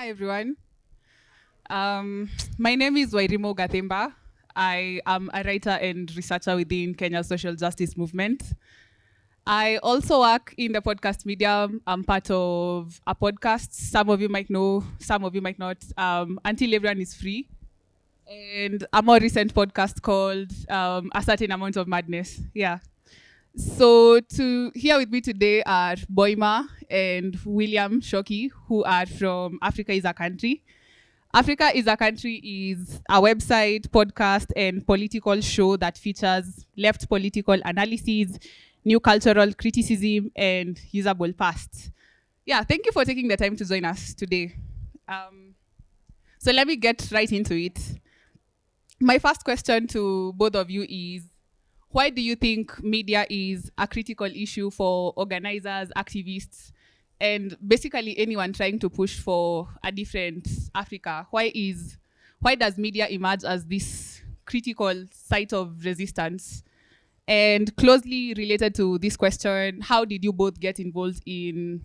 Hi, everyone. My name is Wairimo Gathemba. I am a writer and researcher within Kenya's social justice movement. I also work in the podcast medium. I'm part of a podcast. Some of you might know, some of you might not. Until Everyone is Free. And a more recent podcast called A Certain Amount of Madness. Yeah. So here with me today are Boima and William Shoki, who are from Africa is a Country. Africa is a Country is a website, podcast, and political show that features left political analysis, new cultural criticism, and usable past. Yeah, thank you for taking the time to join us today. So let me get right into it. My first question to both of you is, why do you think media is a critical issue for organizers, activists, and basically anyone trying to push for a different Africa? Why does media emerge as this critical site of resistance? And closely related to this question, how did you both get involved in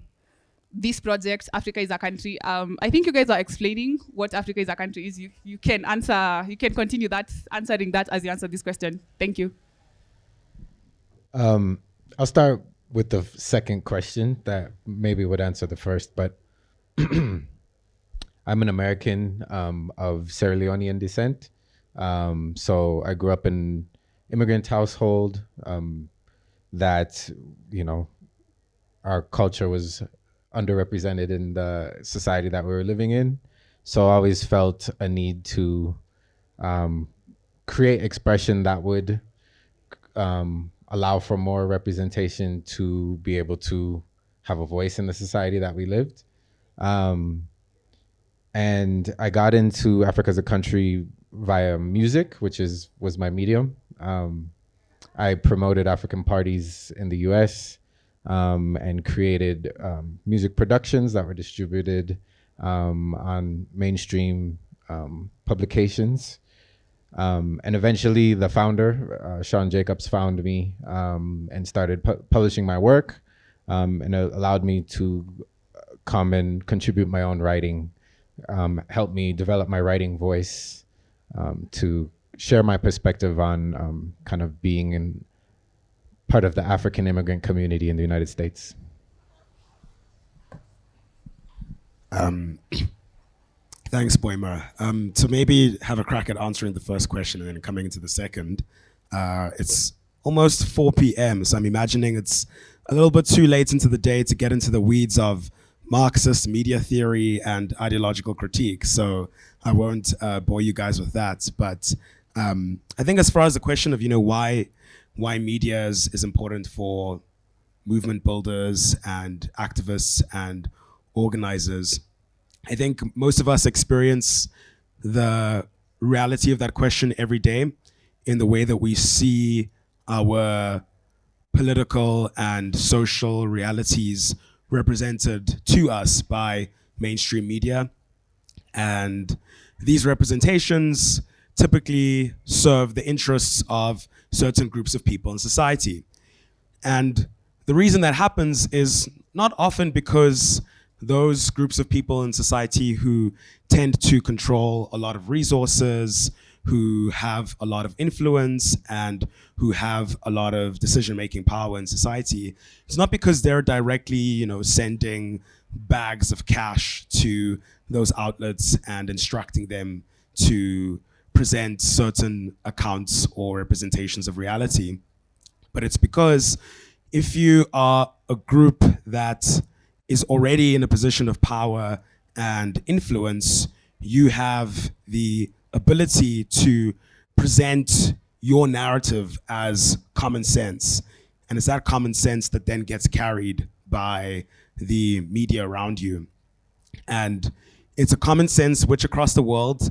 this project, Africa is a Country? I think you guys are explaining what Africa is a Country is. You can continue answering that as you answer this question. Thank you. I'll start with the second question that maybe would answer the first, but I'm an American of Sierra Leonean descent. So I grew up in immigrant household that, our culture was underrepresented in the society that we were living in. So I always felt a need to create expression that would allow for more representation to be able to have a voice in the society that we lived. And I got into Africa as a Country via music, which was my medium. I promoted African parties in the US and created music productions that were distributed on mainstream publications. And eventually the founder, Sean Jacobs, found me and started publishing my work, and it allowed me to come and contribute my own writing, help me develop my writing voice, to share my perspective on kind of being in part of the African immigrant community in the United States. Thanks, Boima. To maybe have a crack at answering the first question and then coming into the second, it's almost 4 p.m., so I'm imagining it's a little bit too late into the day to get into the weeds of Marxist media theory and ideological critique, so I won't bore you guys with that. But I think as far as the question of, why media is important for movement builders and activists and organizers, I think most of us experience the reality of that question every day in the way that we see our political and social realities represented to us by mainstream media. And these representations typically serve the interests of certain groups of people in society. And the reason that happens is not often because those groups of people in society who tend to control a lot of resources, who have a lot of influence, and who have a lot of decision-making power in society, it's not because they're directly, sending bags of cash to those outlets and instructing them to present certain accounts or representations of reality. But it's because if you are a group that is already in a position of power and influence, you have the ability to present your narrative as common sense. And it's that common sense that then gets carried by the media around you. And it's a common sense which across the world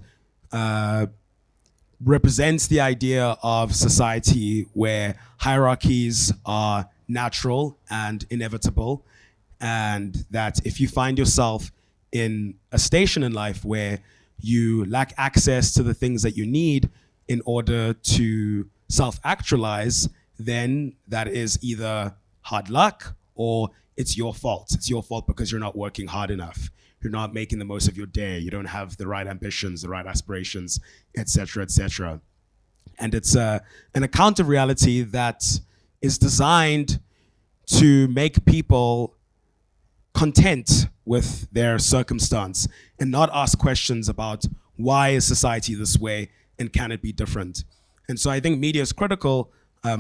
represents the idea of society where hierarchies are natural and inevitable, and that if you find yourself in a station in life where you lack access to the things that you need in order to self-actualize, then that is either hard luck or it's your fault. It's your fault because you're not working hard enough. you're not making the most of your day, you don't have the right ambitions, the right aspirations, etc., etc. And it's an account of reality that is designed to make people content with their circumstance and not ask questions about why is society this way and can it be different. And so I think media is critical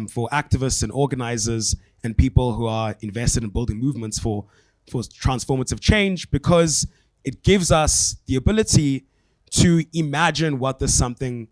for activists and organizers and people who are invested in building movements for transformative change, because it gives us the ability to imagine what this something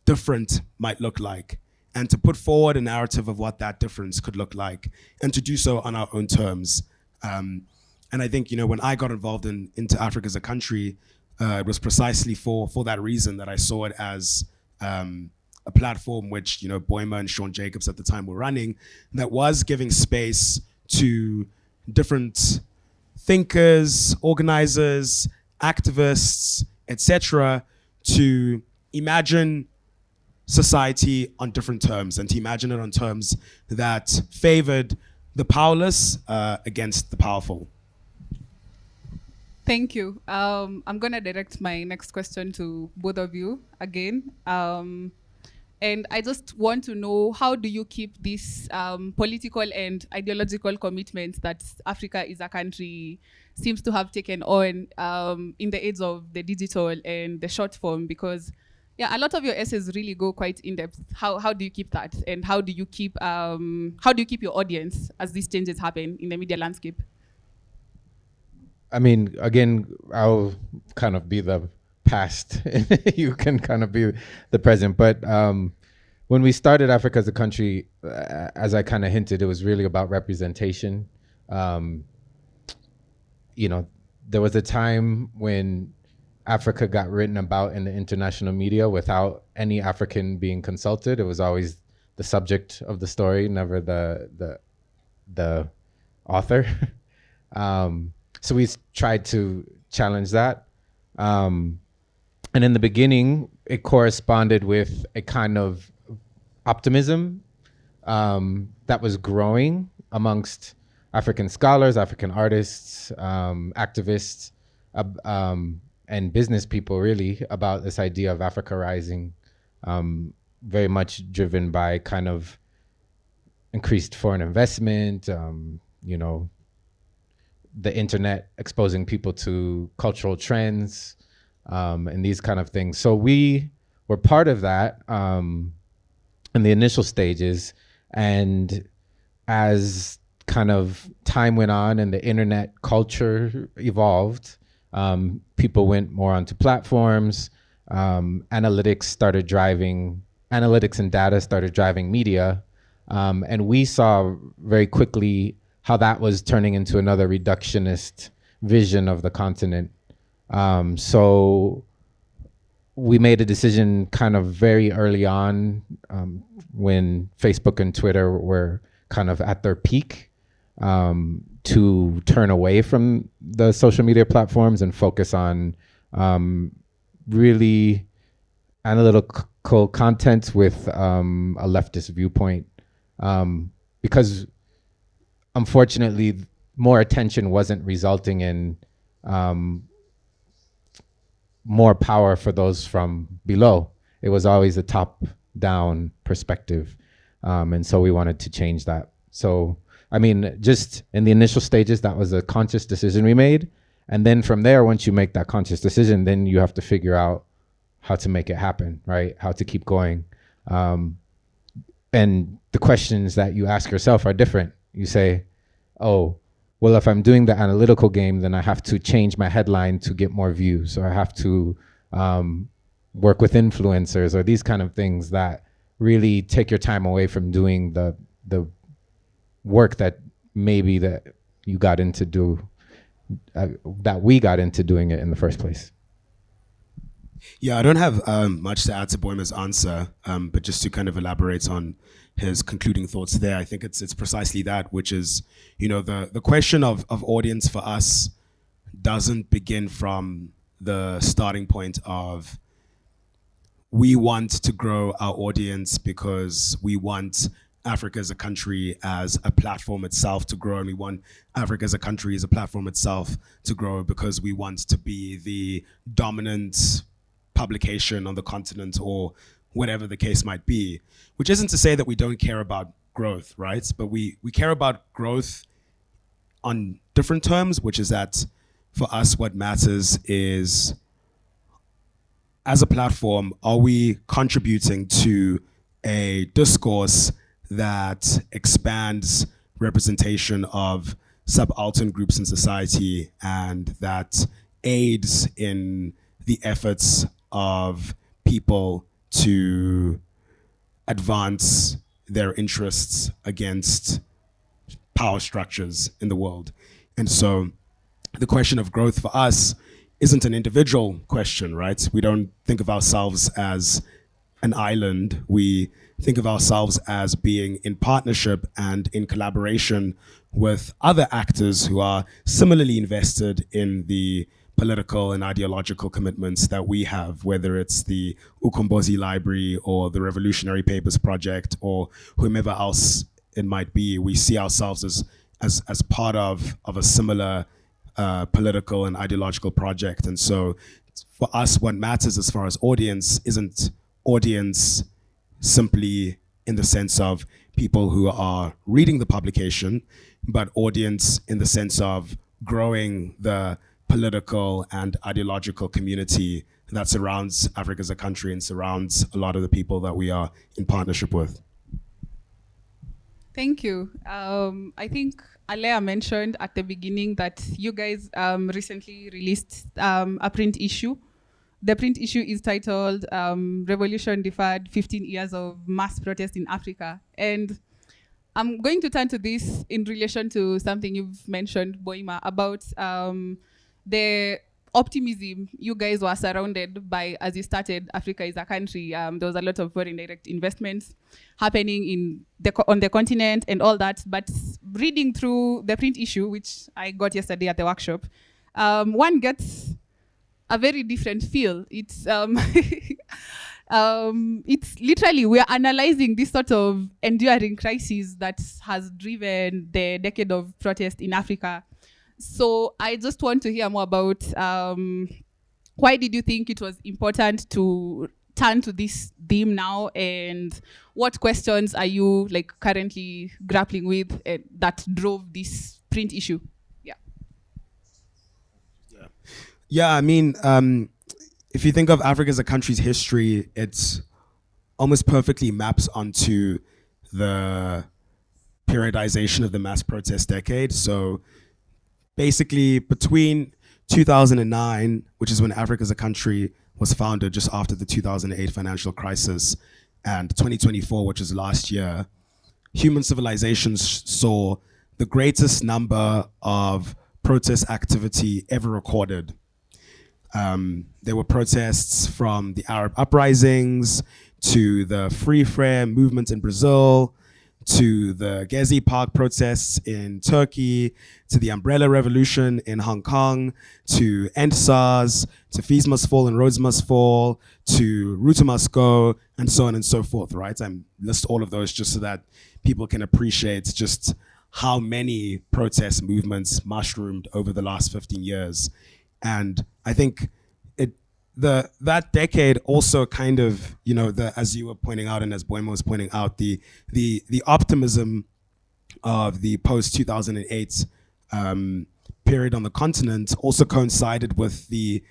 different might look like, and to put forward a narrative of what that difference could look like, and to do so on our own terms. And I think, when I got involved into Africa as a country, it was precisely for that reason that I saw it as a platform which, Boima and Sean Jacobs at the time were running, that was giving space to different thinkers, organizers, activists, etc., to imagine society on different terms, and to imagine it on terms that favored the powerless against the powerful. Thank you. I'm going to direct my next question to both of you again. And I just want to know, how do you keep this political and ideological commitment that Africa is a country seems to have taken on in the age of the digital and the short form? Because a lot of your essays really go quite in depth. How do you keep that, and how do you keep your audience as these changes happen in the media landscape? I mean, again, I'll kind of be the past. You can kind of be the present. But when we started Africa as a country, as I kind of hinted, it was really about representation. There was a time when Africa got written about in the international media without any African being consulted. It was always the subject of the story, never the author. So we tried to challenge that. And in the beginning, it corresponded with a kind of optimism that was growing amongst African scholars, African artists, activists, and business people, really, about this idea of Africa rising, very much driven by kind of increased foreign investment, the internet exposing people to cultural trends, and these kind of things. So we were part of that in the initial stages. And as kind of time went on and the internet culture evolved, people went more onto platforms. Analytics and data started driving media. And we saw very quickly how that was turning into another reductionist vision of the continent. So we made a decision kind of very early on, when Facebook and Twitter were kind of at their peak, to turn away from the social media platforms and focus on really analytical content with a leftist viewpoint. Because unfortunately, more attention wasn't resulting in more power for those from below. It was always a top-down perspective. And so we wanted to change that. So, I mean, just in the initial stages, that was a conscious decision we made. And then from there, once you make that conscious decision, then you have to figure out how to make it happen, right? How to keep going. And the questions that you ask yourself are different. You say, oh, well, if I'm doing the analytical game, then I have to change my headline to get more views, or I have to work with influencers, or these kind of things that really take your time away from doing the work that maybe that you got into that we got into doing it in the first place. Yeah, I don't have much to add to Boima's answer, but just to kind of elaborate on his concluding thoughts there, I think it's precisely that, which is, the question of audience for us doesn't begin from the starting point of we want to grow our audience because we want Africa as a country as a platform itself to grow, and we want Africa as a country as a platform itself to grow because we want to be the dominant publication on the continent or whatever the case might be, which isn't to say that we don't care about growth, right? But we care about growth on different terms, which is that for us, what matters is, as a platform, are we contributing to a discourse that expands representation of subaltern groups in society and that aids in the efforts of people to advance their interests against power structures in the world. And so the question of growth for us isn't an individual question, right? We don't think of ourselves as an island. We think of ourselves as being in partnership and in collaboration with other actors who are similarly invested in the political and ideological commitments that we have, whether it's the Ukombozi Library or the Revolutionary Papers Project or whomever else it might be. We see ourselves as part of a similar political and ideological project. And so for us, what matters as far as audience isn't audience simply in the sense of people who are reading the publication, but audience in the sense of growing the political and ideological community that surrounds Africa as a country and surrounds a lot of the people that we are in partnership with. Thank you. I think Alea mentioned at the beginning that you guys recently released a print issue. The print issue is titled Revolution Deferred, 15 Years of Mass Protest in Africa. And I'm going to turn to this in relation to something you've mentioned, Boima, about the optimism you guys were surrounded by as you started Africa is a Country. There was a lot of foreign direct investments happening on the continent and all that. But reading through the print issue, which I got yesterday at the workshop, one gets a very different feel. It's it's literally, we're analyzing this sort of enduring crisis that has driven the decade of protest in Africa. So I just want to hear more about why did you think it was important to turn to this theme now, and what questions are you currently grappling with that drove this print issue? Yeah, I mean, if you think of Africa as a country's history, it almost perfectly maps onto the periodization of the mass protest decade. So basically between 2009, which is when Africa as a country was founded just after the 2008 financial crisis, and 2024, which is last year, human civilizations saw the greatest number of protest activity ever recorded. There were protests from the Arab uprisings to the Free Fair movement in Brazil, to the Gezi Park protests in Turkey, to the Umbrella Revolution in Hong Kong, to End SARS, to Fees Must Fall and Roads Must Fall, to Ruta Must Go, and so on and so forth, right? I list all of those just so that people can appreciate just how many protest movements mushroomed over the last 15 years. And I think that decade also kind of, as you were pointing out and as Boima was pointing out, the optimism of the post-2008 period on the continent also coincided with the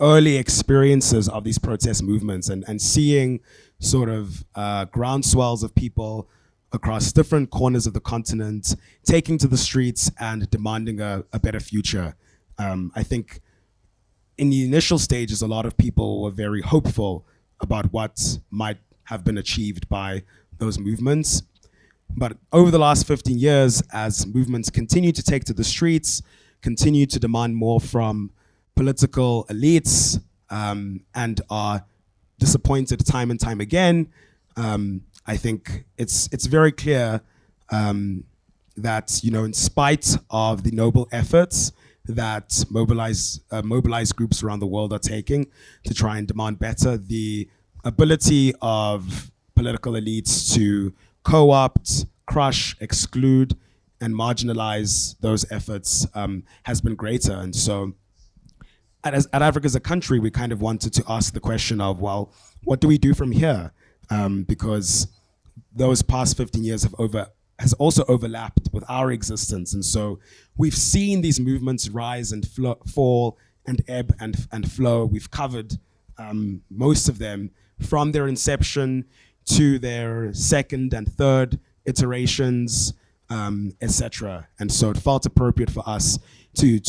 early experiences of these protest movements and seeing sort of groundswells of people across different corners of the continent taking to the streets and demanding a better future. I think in the initial stages, a lot of people were very hopeful about what might have been achieved by those movements. But over the last 15 years, as movements continue to take to the streets, continue to demand more from political elites, and are disappointed time and time again, I think it's very clear that, in spite of the noble efforts that mobilized groups around the world are taking to try and demand better, the ability of political elites to co-opt, crush, exclude, and marginalize those efforts has been greater. And so at Africa as a country, we kind of wanted to ask the question of, well, what do we do from here? Because those past 15 years has also overlapped with our existence. And so we've seen these movements rise and fall and ebb and flow. We've covered most of them from their inception to their second and third iterations, etc. And so it felt appropriate for us to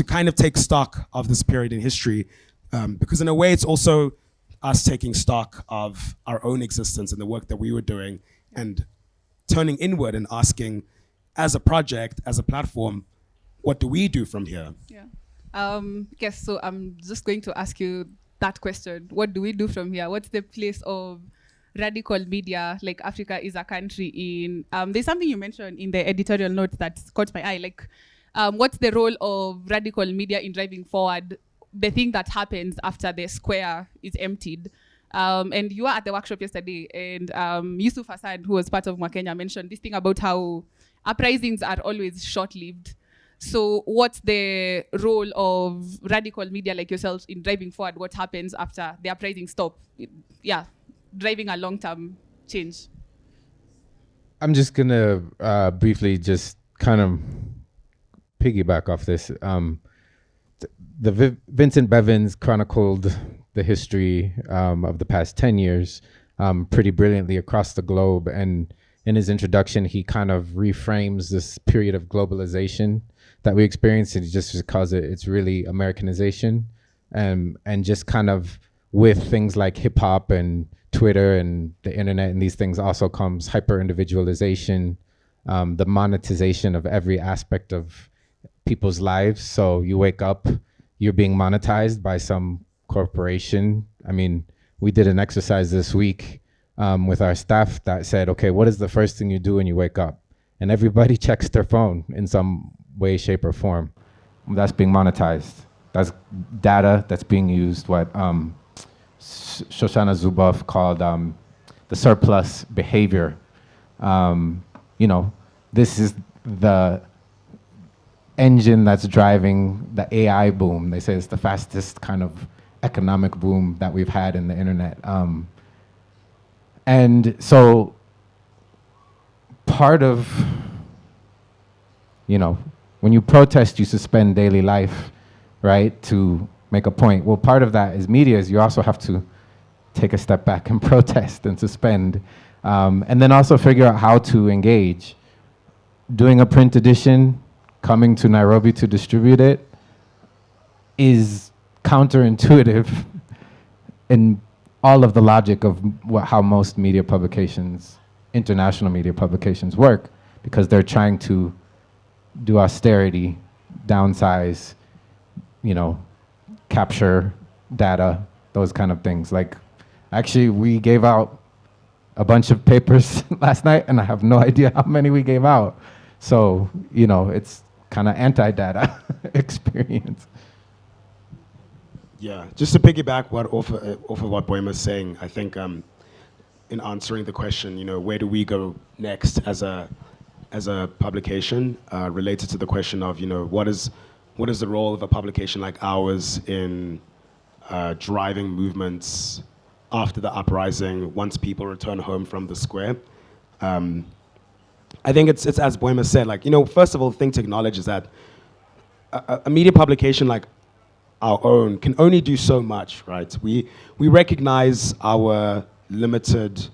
kind of take stock of this period in history, because in a way it's also us taking stock of our own existence and the work that we were doing, and turning inward and asking, as a project, as a platform, what do we do from here? Yeah. Yes, so I'm just going to ask you that question. What do we do from here? What's the place of radical media, like Africa is a country in, there's something you mentioned in the editorial note that caught my eye, like what's the role of radical media in driving forward the thing that happens after the square is emptied? And you were at the workshop yesterday, and Yusuf Hassan, who was part of Mwakenya, mentioned this thing about how uprisings are always short-lived. So what's the role of radical media like yourselves in driving forward what happens after the uprising stop? Yeah, driving a long-term change. I'm just gonna briefly just kind of piggyback off this. Vincent Bevins chronicled the history of the past 10 years pretty brilliantly across the globe. And in his introduction, he kind of reframes this period of globalization that we experienced, and just calls it's really Americanization. And just kind of with things like hip hop and Twitter and the internet and these things also comes hyper individualization, the monetization of every aspect of people's lives. So you wake up, you're being monetized by some corporation. I mean, we did an exercise this week with our staff that said, okay, what is the first thing you do when you wake up? And everybody checks their phone in some way, shape, or form. That's being monetized. That's data that's being used, what Shoshana Zuboff called the surplus behavior. You know, this is the engine that's driving the AI boom. They say it's the fastest kind of economic boom that we've had in the internet. And so part of, you know, when you protest, you suspend daily life, right, to make a point. Well, part of that is media, is you also have to take a step back and protest and suspend, and then also figure out how to engage. Doing a print edition, coming to Nairobi to distribute it, is counterintuitive in all of the logic of how most media publications, international media publications work, because they're trying to do austerity, downsize, you know, capture data, those kind of things. Like, actually, we gave out a bunch of papers last night, and I have no idea how many we gave out. So, you know, it's kind of anti-data experience. Yeah, just to piggyback off of what Boima is saying, I think in answering the question, you know, where do we go next as a publication, related to the question of, you know, what is the role of a publication like ours in driving movements after the uprising, once people return home from the square? I think it's as Boima said, like, you know, first of all, the thing to acknowledge is that a media publication like our own can only do so much, right? We recognize our limited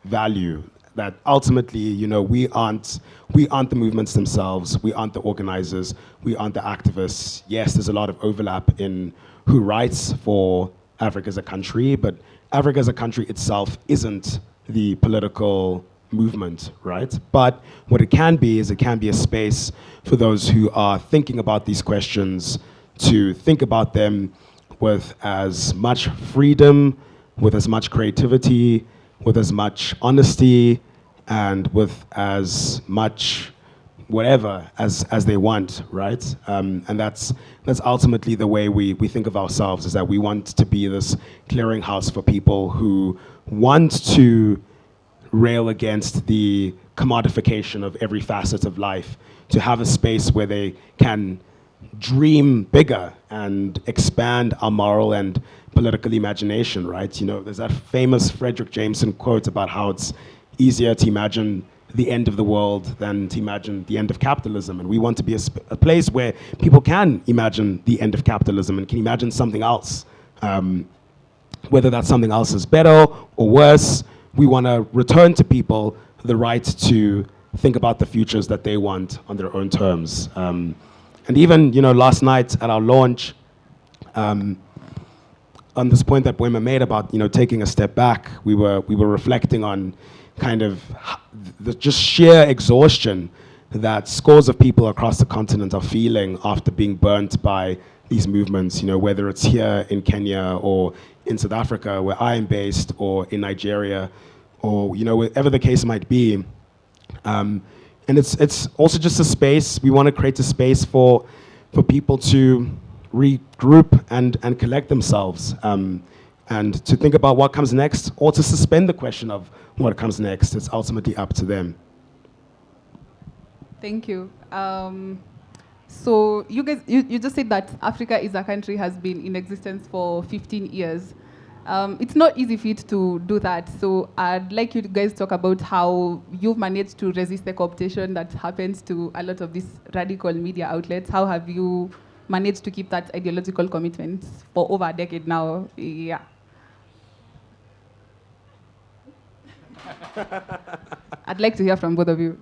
value, that ultimately, you know, we aren't the movements themselves, we aren't the organizers, we aren't the activists. Yes, there's a lot of overlap in who writes for Africa as a country, but Africa as a country itself isn't the political movement, right? But what it can be is it can be a space for those who are thinking about these questions to think about them with as much freedom, with as much creativity, with as much honesty, and with as much whatever as they want, right? And that's ultimately the way we think of ourselves, is that we want to be this clearinghouse for people who want to rail against the commodification of every facet of life, to have a space where they can dream bigger and expand our moral and political imagination, right? You know, there's that famous Frederick Jameson quote about how it's easier to imagine the end of the world than to imagine the end of capitalism. And we want to be a place where people can imagine the end of capitalism and can imagine something else. Whether that something else is better or worse, we want to return to people the right to think about the futures that they want on their own terms. And even, you know, last night at our launch, on this point that Boima made about, you know, taking a step back, we were reflecting on kind of the just sheer exhaustion that scores of people across the continent are feeling after being burnt by these movements, you know, whether it's here in Kenya or in South Africa, where I am based, or in Nigeria, or, you know, wherever the case might be. And it's also just a space, we want to create a space for people to regroup and collect themselves, and to think about what comes next, or to suspend the question of what comes next. It's ultimately up to them. Thank you. So you guys, you just said that Africa is a country has been in existence for 15 years. It's not easy for it to do that. So I'd like you guys to talk about how you've managed to resist the cooptation that happens to a lot of these radical media outlets. How have you managed to keep that ideological commitment for over a decade now? Yeah. I'd like to hear from both of you.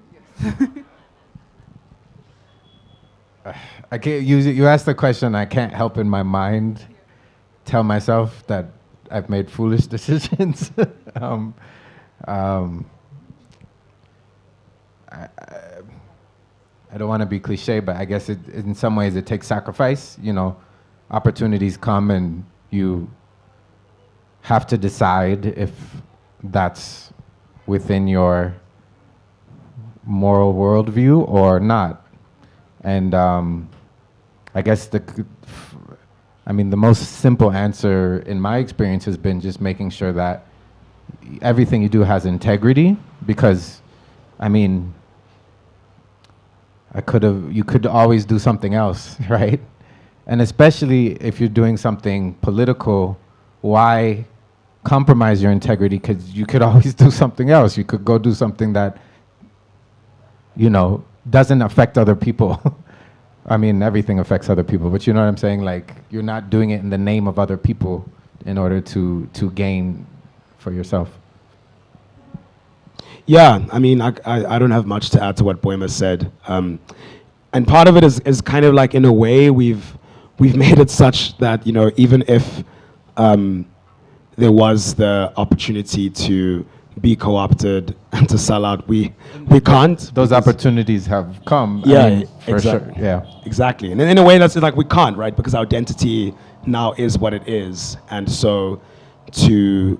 I can't use it. You asked the question. I can't help in my mind tell myself that I've made foolish decisions. I don't want to be cliche, but I guess in some ways it takes sacrifice. You know, opportunities come and you have to decide if that's within your moral worldview or not. And I guess the most simple answer in my experience has been just making sure that everything you do has integrity, because, I mean, you could always do something else, right? And especially if you're doing something political, why compromise your integrity? Because you could always do something else. You could go do something that, you know, doesn't affect other people. I mean, everything affects other people, but you know what I'm saying? Like, you're not doing it in the name of other people in order to gain for yourself. Yeah, I mean, I don't have much to add to what Boima said. And part of it is kind of like, in a way, we've made it such that, you know, even if there was the opportunity to be co-opted and to sell out, we can't. Those opportunities have come. Yeah, I mean, for exactly. Sure. Yeah, exactly. And in a way, that's like, we can't, right? Because our identity now is what it is, and so to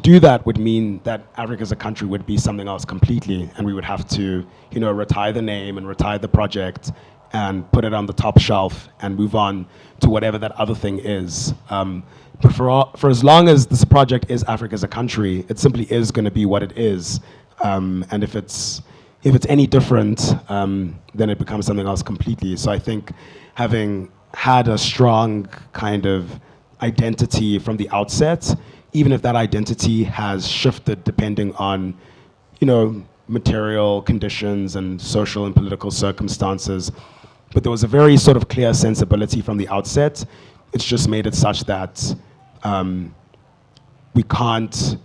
do that would mean that Africa as a country would be something else completely, and we would have to, you know, retire the name and retire the project and put it on the top shelf and move on to whatever that other thing is. But for as long as this project is Africa as a country, it simply is going to be what it is. And if it's any different, then it becomes something else completely. So I think having had a strong kind of identity from the outset, even if that identity has shifted depending on, you know, material conditions and social and political circumstances, but there was a very sort of clear sensibility from the outset. It's just made it such that we can't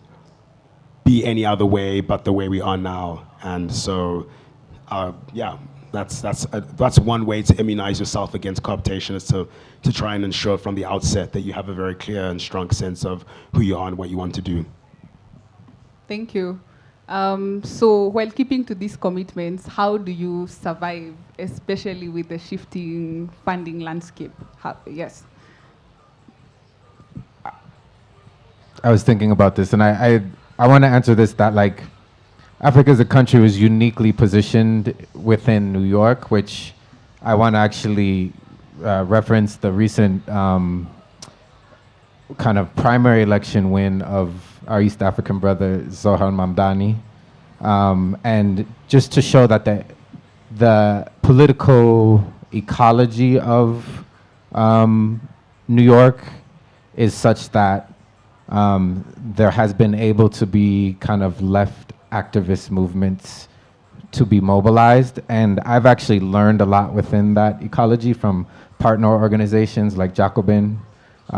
be any other way but the way we are now. And so, yeah, that's one way to immunize yourself against cooptation, is to try and ensure from the outset that you have a very clear and strong sense of who you are and what you want to do. Thank you. So while keeping to these commitments, how do you survive, especially with the shifting funding landscape? Yes. I was thinking about this, and I want to answer this, that like Africa as a country was uniquely positioned within New York, which I want to actually reference the recent kind of primary election win of our East African brother Zohan Mamdani, and just to show that the political ecology of New York is such that there has been able to be kind of left activist movements to be mobilized. And I've actually learned a lot within that ecology from partner organizations like Jacobin, who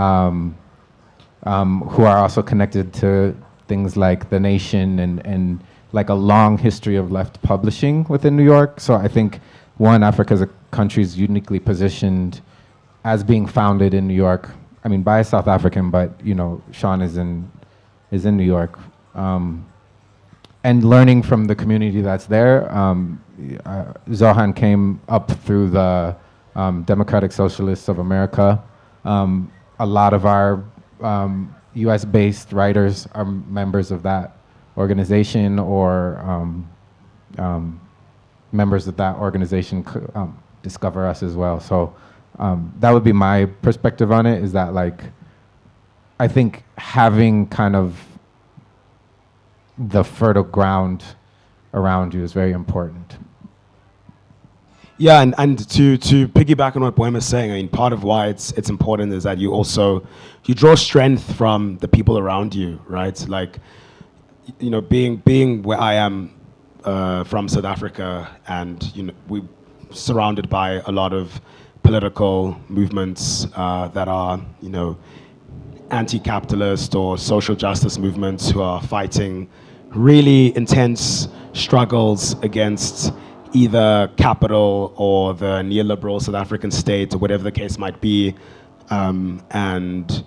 are also connected to things like The Nation and like a long history of left publishing within New York. So I think, one, Africa as a country is uniquely positioned as being founded in New York. I mean, by a South African, but you know, Sean is in New York, and learning from the community that's there. Zohan came up through the Democratic Socialists of America. A lot of our U.S.-based writers are members of that organization, or members of that organization discover us as well. So that would be my perspective on it, is that, like, I think having kind of the fertile ground around you is very important. Yeah, and to piggyback on what Boima's saying, I mean, part of why it's important is that you draw strength from the people around you, right? Like, you know, being where I am from South Africa, and you know, we're surrounded by a lot of political movements that are, you know, anti-capitalist or social justice movements who are fighting really intense struggles against either capital or the neoliberal South African state, or whatever the case might be, and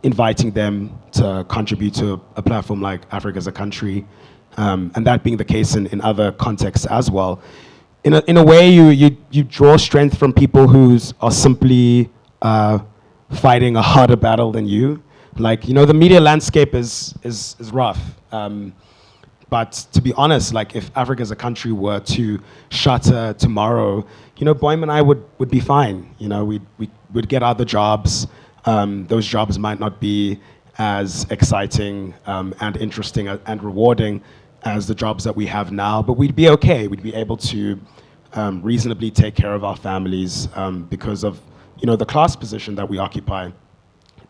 inviting them to contribute to a platform like Africa as a Country, and that being the case in other contexts as well. In a way, you draw strength from people who are simply fighting a harder battle than you. Like, you know, the media landscape is rough. But to be honest, like, if Africa as a Country were to shutter tomorrow, you know, Boima and I would be fine. You know, we'd get other jobs. Those jobs might not be as exciting and interesting and rewarding as the jobs that we have now, but we'd be okay. We'd be able to reasonably take care of our families because of, you know, the class position that we occupy.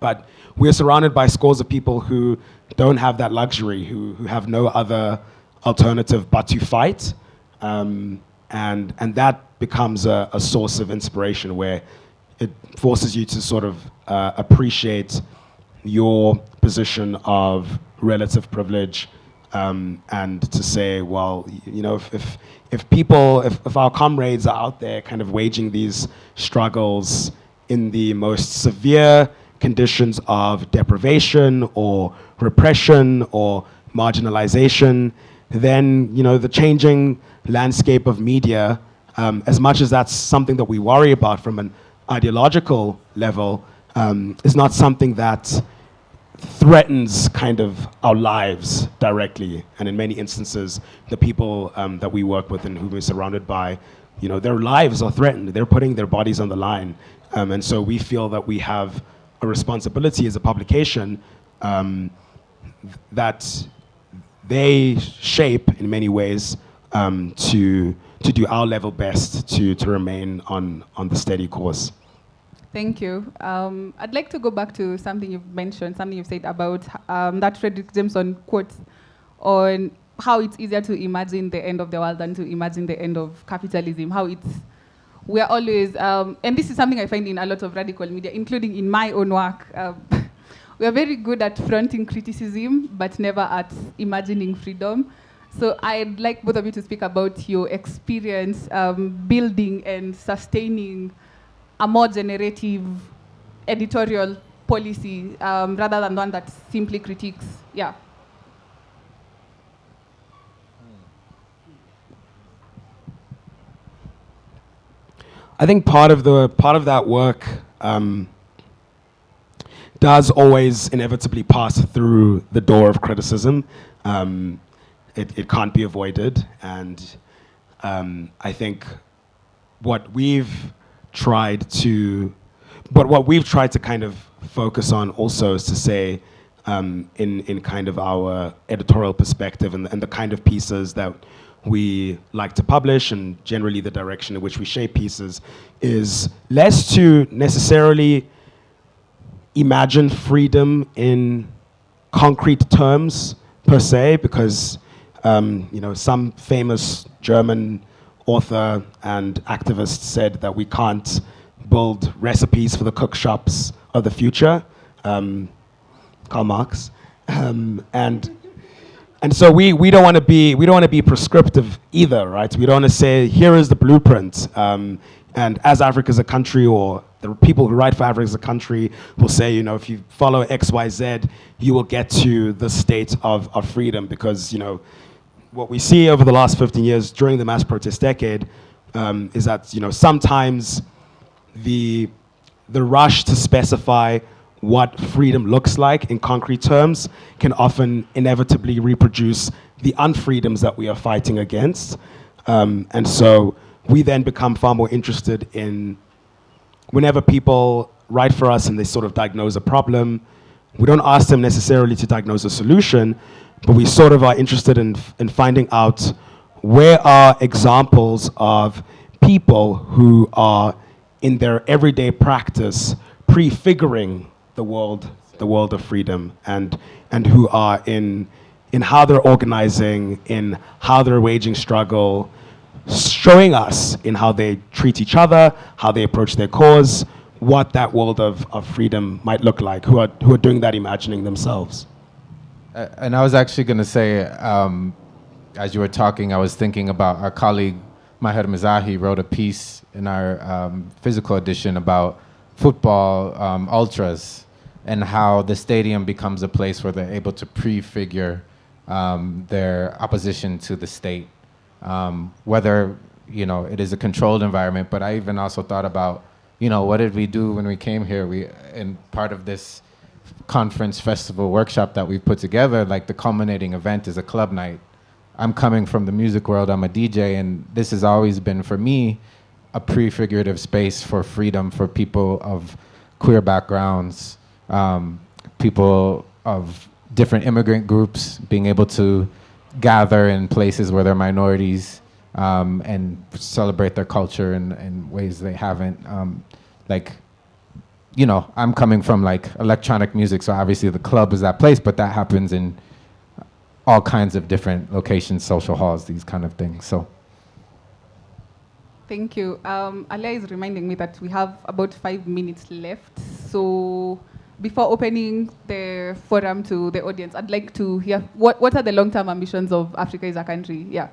But we're surrounded by scores of people who don't have that luxury, who have no other alternative but to fight. And that becomes a source of inspiration, where it forces you to sort of appreciate your position of relative privilege, and to say, well, you know, if our comrades are out there kind of waging these struggles in the most severe conditions of deprivation or repression or marginalization, then, you know, the changing landscape of media, as much as that's something that we worry about from an ideological level, is not something that threatens kind of our lives directly. And in many instances, the people that we work with and who we're surrounded by, you know, their lives are threatened. They're putting their bodies on the line. And so we feel that we have a responsibility as a publication that they shape in many ways to do our level best to remain on the steady course. Thank you. I'd like to go back to something you've mentioned, something you've said about that Frederick Jameson quote on how it's easier to imagine the end of the world than to imagine the end of capitalism. How we are always, and this is something I find in a lot of radical media, including in my own work. We are very good at fronting criticism, but never at imagining freedom. So I'd like both of you to speak about your experience building and sustaining a more generative editorial policy rather than one that simply critiques. Yeah. I think part of that work does always inevitably pass through the door of criticism. It can't be avoided, and I think what we've tried to kind of focus on also is to say, in kind of our editorial perspective and the kind of pieces that we like to publish and generally the direction in which we shape pieces is less to necessarily imagine freedom in concrete terms per se, because some famous German author and activist said that we can't build recipes for the cook shops of the future, Karl Marx, and so we don't want to be prescriptive either, right? We don't want to say here is the blueprint, and as Africa is a country, or the people who write for Africa as a country will say, if you follow X, Y, Z, you will get to the state of freedom, because what we see over the last 15 years during the mass protest decade is that sometimes the rush to specify what freedom looks like in concrete terms can often inevitably reproduce the unfreedoms that we are fighting against. And so we then become far more interested in, whenever people write for us and they sort of diagnose a problem, we don't ask them necessarily to diagnose a solution, but we sort of are interested in finding out where are examples of people who are in their everyday practice prefiguring the world of freedom, and who are in how they're organizing, in how they're waging struggle, showing us in how they treat each other, how they approach their cause, what that world of freedom might look like, who are doing that imagining themselves. And I was actually going to say, as you were talking, I was thinking about our colleague Maher Mizahi wrote a piece in our physical edition about football ultras, and how the stadium becomes a place where they're able to prefigure their opposition to the state, whether it is a controlled environment. But I even also thought about, what did we do when we came here? In part of this conference festival workshop that we've put together, like the culminating event is a club night. I'm coming from the music world, I'm a DJ, and this has always been, for me, a prefigurative space for freedom for people of queer backgrounds, people of different immigrant groups being able to gather in places where they're minorities, and celebrate their culture in ways they haven't. I'm coming from electronic music, so obviously the club is that place, but that happens in all kinds of different locations, social halls, these kind of things. So. Thank you. Alia is reminding me that we have about 5 minutes left. So before opening the forum to the audience, I'd like to hear what are the long-term ambitions of Africa as a country? Yeah.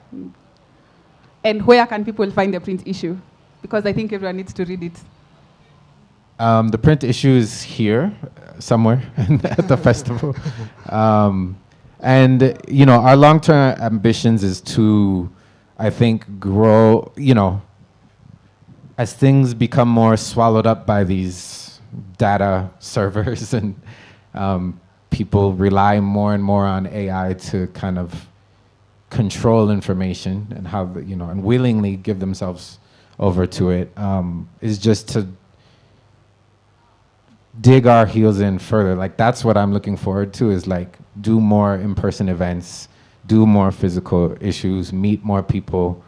And where can people find the print issue? Because I think everyone needs to read it. The print issue is here somewhere at the festival. And our long-term ambitions is to, I think, grow, as things become more swallowed up by these data servers and people rely more and more on AI to kind of control information and how, and willingly give themselves over to it, is just to dig our heels in further. That's what I'm looking forward to, is do more in-person events, do more physical issues, meet more people.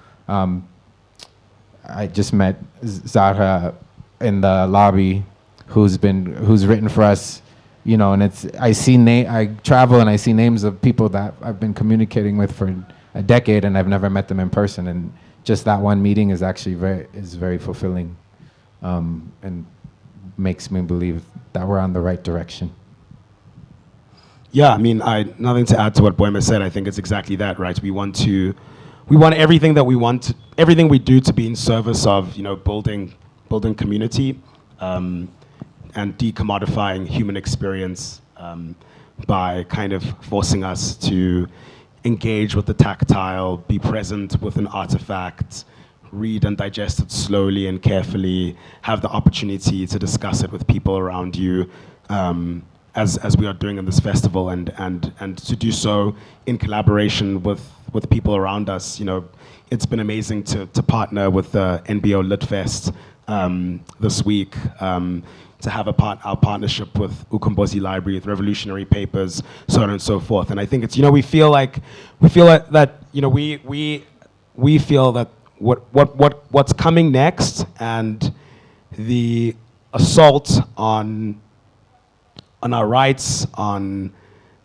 I just met Zahra in the lobby, who's written for us, and I travel and I see names of people that I've been communicating with for a decade and I've never met them in person, and just that one meeting is actually very fulfilling, and makes me believe that we're on the right direction. Yeah, nothing to add to what Boima said. I think it's exactly that, right? We want everything that we want, everything we do to be in service of, building community, and decommodifying human experience, by kind of forcing us to engage with the tactile, be present with an artifact, read and digest it slowly and carefully, have the opportunity to discuss it with people around you, as we are doing in this festival, and to do so in collaboration with people around us. It's been amazing to partner with the NBO Lit Fest this week to have our partnership with Ukombozi Library, with Revolutionary Papers, so on and so forth. And I think it's, we feel like we feel that what's coming next and the assault on our rights, on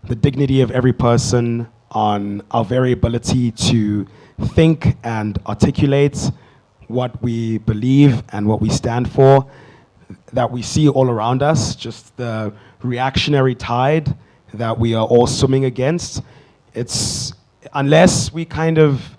the dignity of every person, on our very ability to think and articulate what we believe and what we stand for, that we see all around us, just the reactionary tide that we are all swimming against. It's, unless we kind of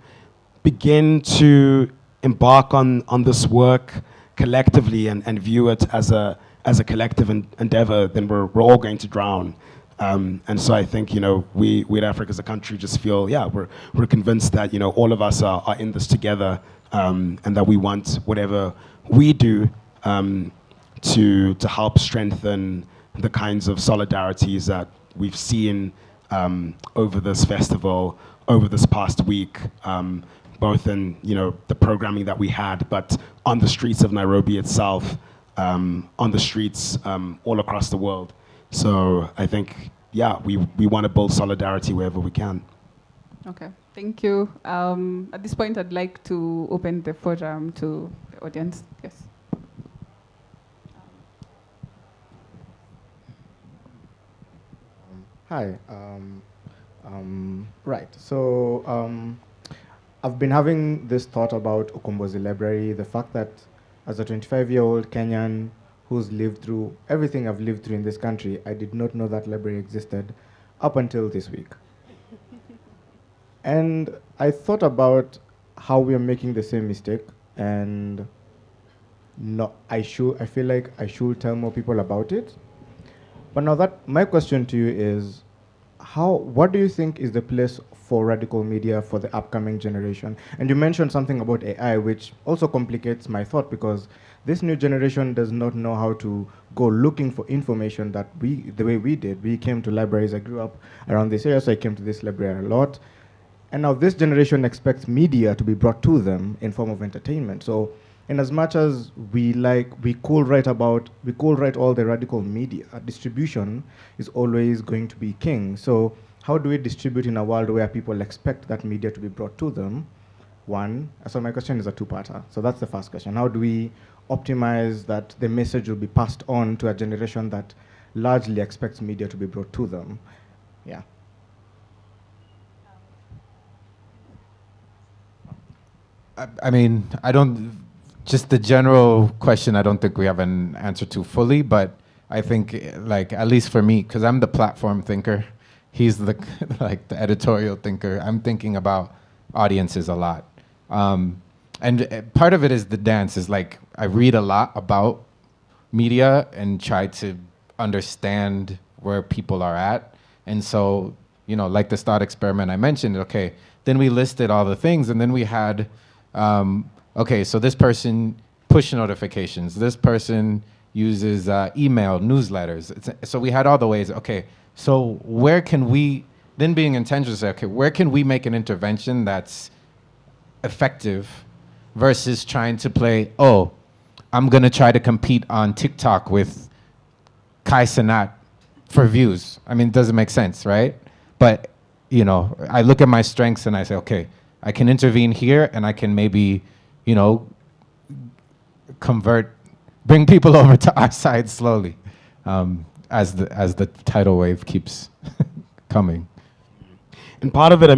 begin to embark on this work collectively and view it as a collective endeavor, then we're all going to drown. And so I think, we at Africa as a country just feel, we're convinced that, all of us are in this together, and that we want whatever we do to help strengthen the kinds of solidarities that we've seen over this festival, over this past week, both in the programming that we had, but on the streets of Nairobi itself, on the streets all across the world. So I think, we want to build solidarity wherever we can. Okay, thank you. At this point, I'd like to open the forum to the audience. Yes. Hi. Right. So I've been having this thought about Ukombozi Library, the fact that as a 25-year-old Kenyan who's lived through everything I've lived through in this country, I did not know that library existed up until this week. And I thought about how we are making the same mistake, and I feel like I should tell more people about it. But now my question to you is, what do you think is the place for radical media for the upcoming generation? And you mentioned something about AI, which also complicates my thought, because this new generation does not know how to go looking for information the way we did. We came to libraries. I grew up around this area, so I came to this library a lot. And now this generation expects media to be brought to them in form of entertainment. So in as much as we could write all the radical media, distribution is always going to be king. So how do we distribute in a world where people expect that media to be brought to them? One, so my question is a two-parter. So that's the first question. How do we optimize that the message will be passed on to a generation that largely expects media to be brought to them? Yeah. I mean, just the general question, I don't think we have an answer to fully, but I think, at least for me, because I'm the platform thinker, he's the the editorial thinker. I'm thinking about audiences a lot. And part of it is the dance, is I read a lot about media and try to understand where people are at. And so, the thought experiment I mentioned, okay, then we listed all the things, and then we had, okay, so this person push notifications, this person uses email, newsletters. So we had all the ways, okay, so where can we, then being intentional, say, okay, where can we make an intervention that's effective versus trying to play, I'm going to try to compete on TikTok with Kai Cenat for views. I mean, it doesn't make sense, right? But, I look at my strengths and I say, okay, I can intervene here and I can maybe, bring people over to our side slowly, as the tidal wave keeps coming. And part of it, to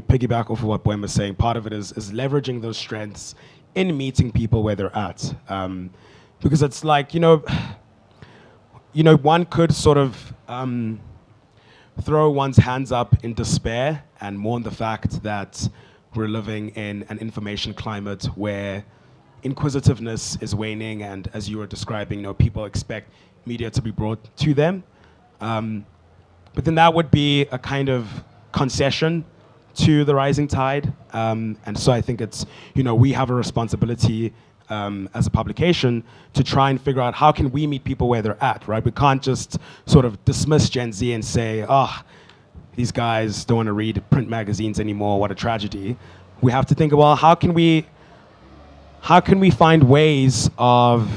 piggyback off of what Boima was saying, part of it is leveraging those strengths in meeting people where they're at. Because it's one could sort of throw one's hands up in despair and mourn the fact that we're living in an information climate where inquisitiveness is waning, and as you were describing, people expect media to be brought to them. But then that would be a kind of concession to the rising tide. And so I think it's, we have a responsibility as a publication to try and figure out how can we meet people where they're at, right? We can't just sort of dismiss Gen Z and say, these guys don't want to read print magazines anymore, what a tragedy. We have to think, well, how can we how can we find ways of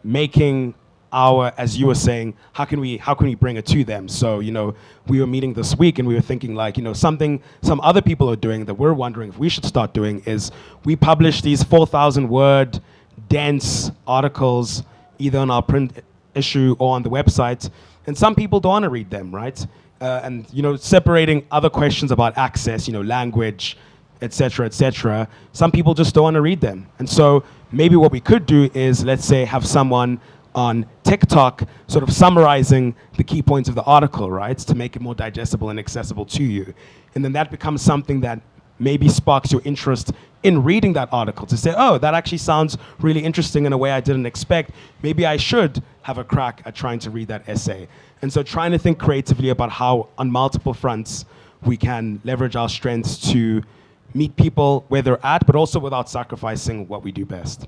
making our, as you were saying, how can we bring it to them? So, we were meeting this week and we were thinking like, something some other people are doing that we're wondering if we should start doing is we publish these 4,000 word dense articles either on our print issue or on the website, and some people don't want to read them, right? And separating other questions about access, language, etc. Some people just don't want to read them, and so maybe what we could do is, let's say, have someone on TikTok sort of summarizing the key points of the article, right, to make it more digestible and accessible to you, and then that becomes something that maybe sparks your interest in reading that article, to say, oh, that actually sounds really interesting in a way I didn't expect. Maybe I should have a crack at trying to read that essay. And so trying to think creatively about how on multiple fronts we can leverage our strengths to meet people where they're at, but also without sacrificing what we do best.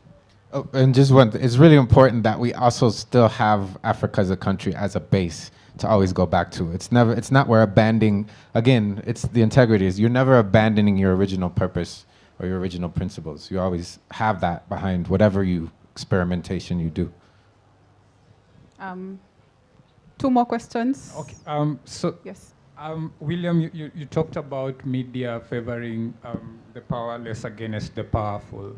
Oh, and just one, it's really important that we also still have Africa as a country as a base to always go back to. It's not we're abandoning, again, it's the integrity, is you're never abandoning your original purpose or your original principles. You always have that behind whatever experimentation you do. 2 more questions. Okay. Yes. William, you talked about media favoring the powerless against the powerful.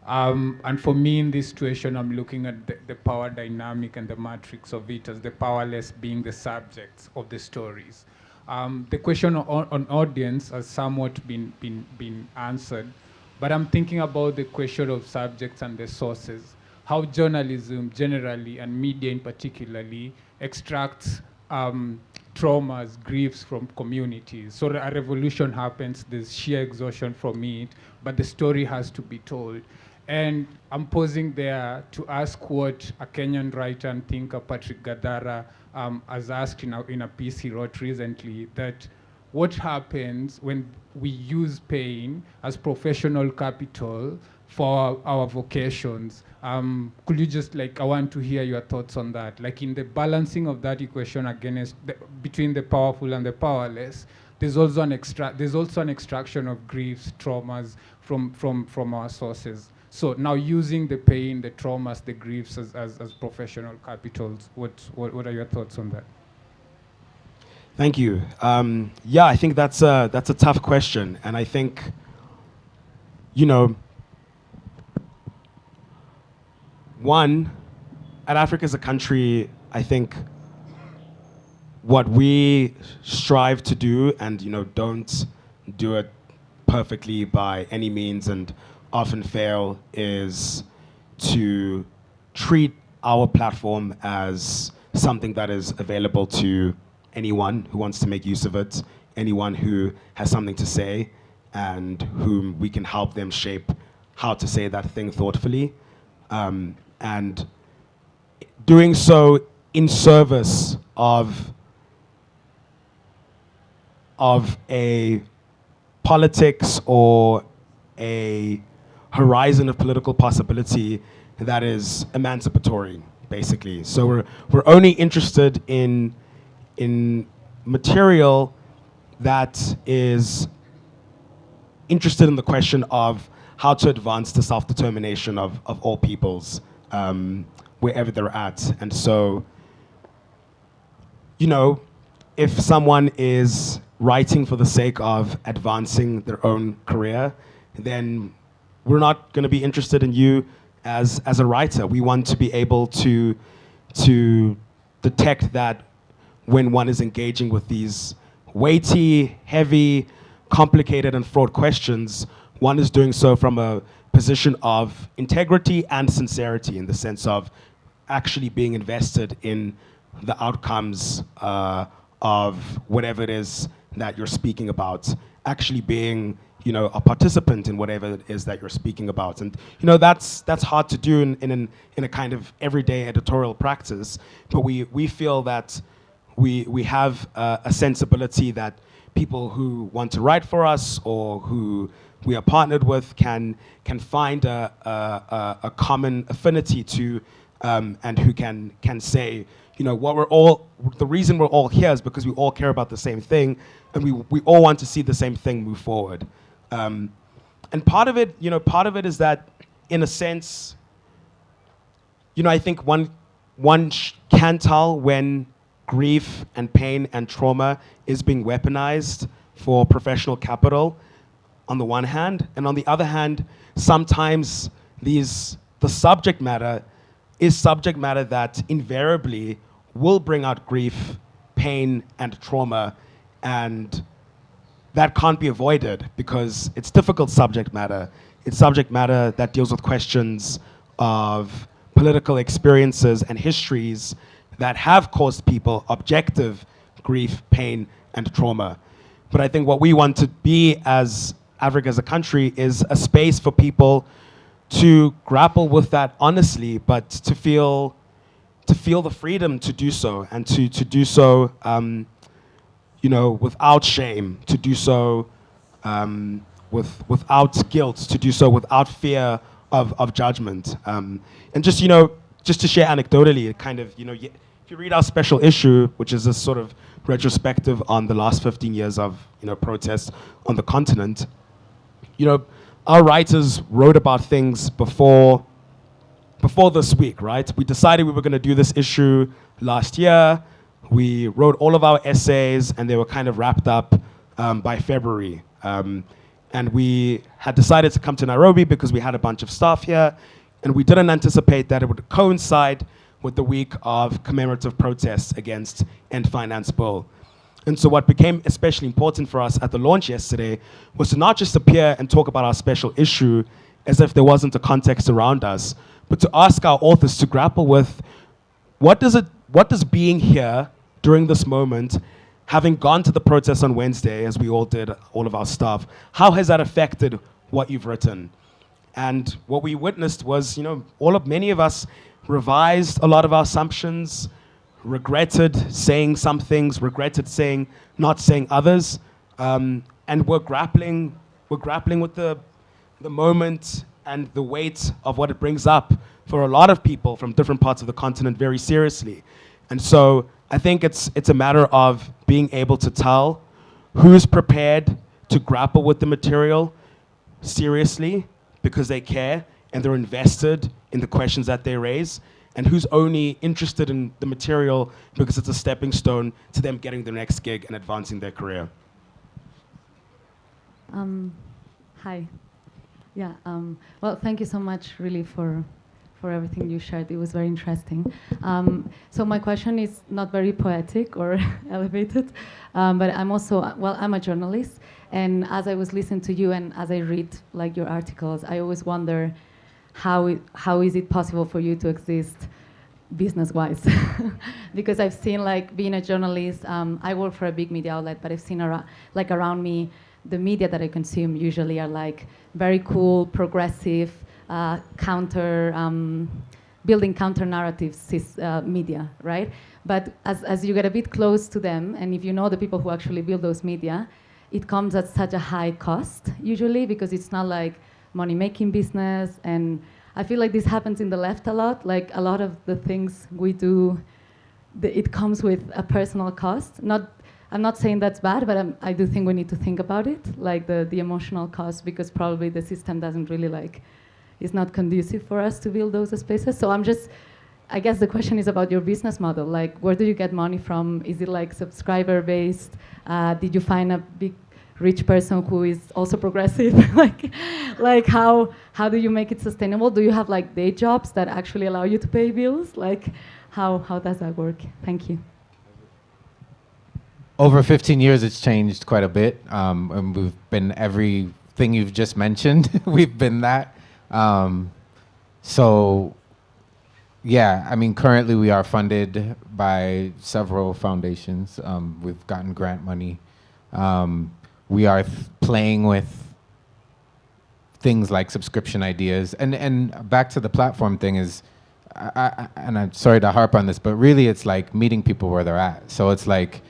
And for me, in this situation, I'm looking at the power dynamic and the matrix of it as the powerless being the subjects of the stories. The question on audience has somewhat been answered, but I'm thinking about the question of subjects and the sources. How journalism generally, and media in particularly, extracts traumas, griefs from communities. So a revolution happens, there's sheer exhaustion from it, but the story has to be told. And I'm posing there to ask what a Kenyan writer and thinker, Patrick Gadara, has asked in a piece he wrote recently, that what happens when we use pain as professional capital for our vocations? Could you just, I want to hear your thoughts on that. In the balancing of that equation between the powerful and the powerless, there's also an extraction of griefs, traumas from our sources. So now using the pain, the traumas, the griefs as professional capitals, what are your thoughts on that? Thank you. Yeah, I think that's a tough question, and I think, one, at Africa as a country, I think what we strive to do, and don't do it perfectly by any means, and often fail, is to treat our platform as something that is available to anyone who wants to make use of it, anyone who has something to say, and whom we can help them shape how to say that thing thoughtfully, and doing so in service of a politics or a horizon of political possibility that is emancipatory, basically. So we're only interested in material that is interested in the question of how to advance the self-determination of all peoples, wherever they're at. And so, if someone is writing for the sake of advancing their own career, then we're not going to be interested in you as a writer. We want to be able to detect that when one is engaging with these weighty, heavy, complicated, and fraught questions, one is doing so from a position of integrity and sincerity, in the sense of actually being invested in the outcomes of whatever it is that you're speaking about, actually being a participant in whatever it is that you're speaking about. And that's hard to do in a kind of everyday editorial practice, but we feel that we have a sensibility that people who want to write for us or who we are partnered with can find a common affinity to, and who can say, the reason we're all here is because we all care about the same thing, and we all want to see the same thing move forward. And part of it, is that, in a sense, I think one can tell when grief and pain and trauma is being weaponized for professional capital on the one hand, and on the other hand, sometimes the subject matter is subject matter that invariably will bring out grief, pain, and trauma, and that can't be avoided because it's difficult subject matter. It's subject matter that deals with questions of political experiences and histories that have caused people objective grief, pain, and trauma. But I think what we want to be as Africa as a country is a space for people to grapple with that honestly, but to feel the freedom to do so, and to do so without shame, to do so without guilt, to do so without fear of judgment. And just to share anecdotally, kind of, if you read our special issue, which is a sort of retrospective on the last 15 years of, protests on the continent, our writers wrote about things before this week, right? We decided we were going to do this issue last year. We wrote all of our essays, and they were kind of wrapped up by February. And we had decided to come to Nairobi because we had a bunch of staff here, and we didn't anticipate that it would coincide with the week of commemorative protests against End Finance Bill. And so what became especially important for us at the launch yesterday was to not just appear and talk about our special issue as if there wasn't a context around us, but to ask our authors to grapple with what does being here during this moment, having gone to the protest on Wednesday, as we all did, all of our staff, how has that affected what you've written? And what we witnessed was, many of us revised a lot of our assumptions, regretted saying some things, regretted not saying others, and we're grappling with the moment and the weight of what it brings up for a lot of people from different parts of the continent very seriously. And so I think it's a matter of being able to tell who's prepared to grapple with the material seriously because they care and they're invested in the questions that they raise, and who's only interested in the material because it's a stepping stone to them getting the next gig and advancing their career. Hi. Yeah, well, thank you so much really for everything you shared. It was very interesting. So my question is not very poetic or elevated, but I'm also, I'm a journalist, and as I was listening to you and as I read like your articles, I always wonder how is it possible for you to exist business-wise? Because I've seen, like, being a journalist, I work for a big media outlet, but I've seen around me, the media that I consume usually are like very cool, progressive, building counter narratives media, right? But as you get a bit close to them, and if you know the people who actually build those media, it comes at such a high cost usually, because it's not like money-making business. And I feel like this happens in the left a lot. Like a lot of the things we do, it comes with a personal cost. I'm not saying that's bad, but I do think we need to think about it, like the emotional cost, because probably the system doesn't really it's not conducive for us to build those spaces. So I guess the question is about your business model. Like, where do you get money from? Is it like subscriber-based? Did you find a big rich person who is also progressive? like how do you make it sustainable? Do you have like day jobs that actually allow you to pay bills? Like, how does that work? Thank you. Over 15 years, it's changed quite a bit. And we've been everything you've just mentioned. We've been that. So, yeah, I mean, currently we are funded by several foundations. We've gotten grant money. We are playing with things like subscription ideas. And back to the platform thing is, and I'm sorry to harp on this, but really it's like meeting people where they're at. So it's like,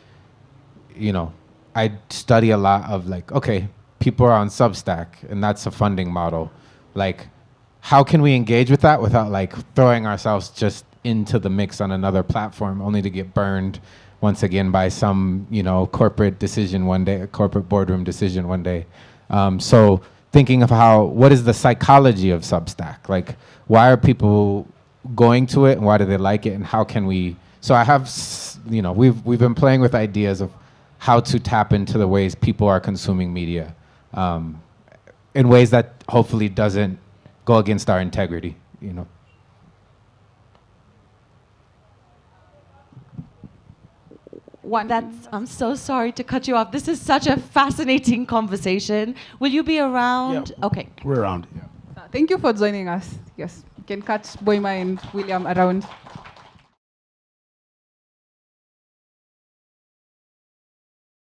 I study a lot of like, okay, people are on Substack, and that's a funding model. Like, how can we engage with that without like throwing ourselves just into the mix on another platform only to get burned once again by some, corporate decision one day, a corporate boardroom decision one day. So thinking of what is the psychology of Substack? Like, why are people going to it, and why do they like it, and how can we? So I have, we've been playing with ideas of how to tap into the ways people are consuming media, in ways that hopefully doesn't go against our integrity. I'm so sorry to cut you off. This is such a fascinating conversation. Will you be around? Yeah. Okay. We're around. Yeah. Thank you for joining us. Yes, you can catch Boima and William around.